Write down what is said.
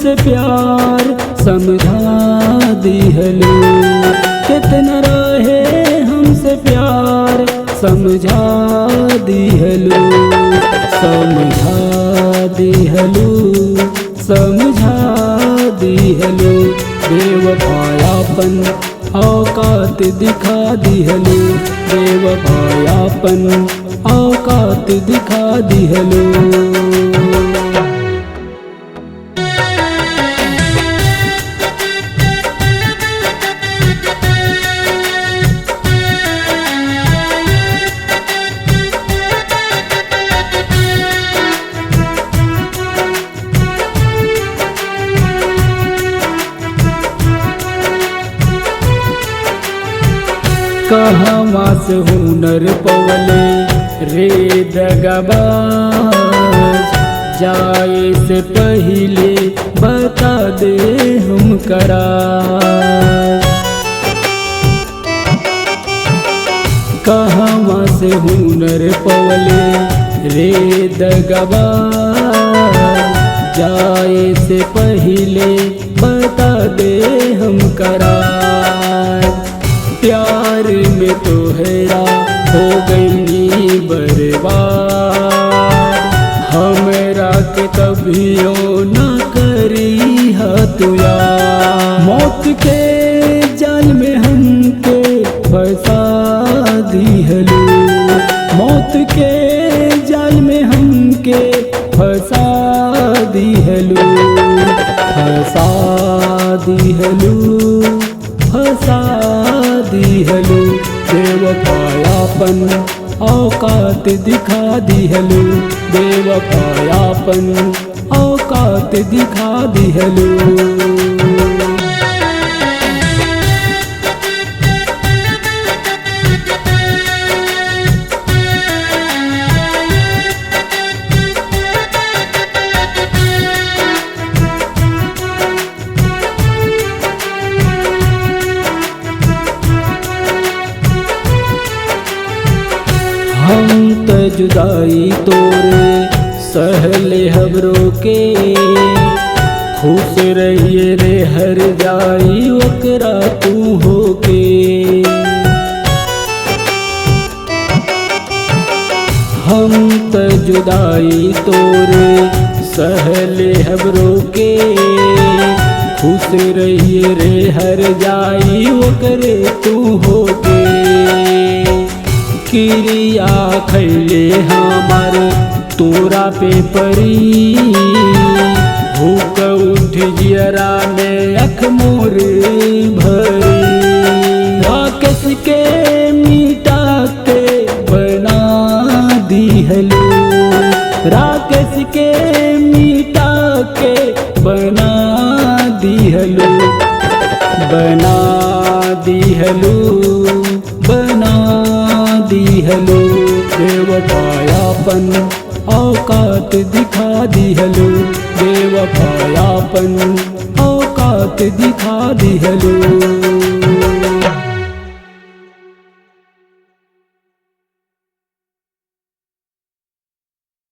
हमसे प्यार समझा दिहलो। कितना रहे हमसे प्यार समझा दिहलो, समझा दिहलो, समझा दिहलो। बेवफायापन औकात दिखा दिहलो, बेवफायापन औकात दिखा दिहलो। कहवा से हुनर पवले रे दगाबाज, जाए से पहले बता दे हम करार। कहवा से हुनर पवले रे दगाबाज, जाए से पहले बता दे हम करार। प्यार में तोहरा हो गई बर्बाद, हमरा के कभियो न करी तुया। मौत के जाल में हमके फंसा दिहलो, मौत के जाल में हमके फंसा दिहलो, फंसा दिहलो, फंसा दिहलो। बेवफायापन औकात दिखा दिहलो, बेवफायापन औकात दिखा दिहलो। हम त जुदाई तोरे सहले हबरो के, खुश रहिए रे हर जाई ओकरा तू होके। हम त जुदाई तोरे सहले हबरो के, खुश रहिए रे हर जाई ओकरे तू होके। क्रिया खैले हमार तोरा पे परी, भूख उठ जियरा में अख मोर भरी। राकेश के मिटा के बना दिहलो, राकेश के मिटा के बना दिहलो, बना दिहलो, बना दिहलो। बेवफायापन औकात दिखा दिहलो, बेवफायापन औकात दिखा दिहलो।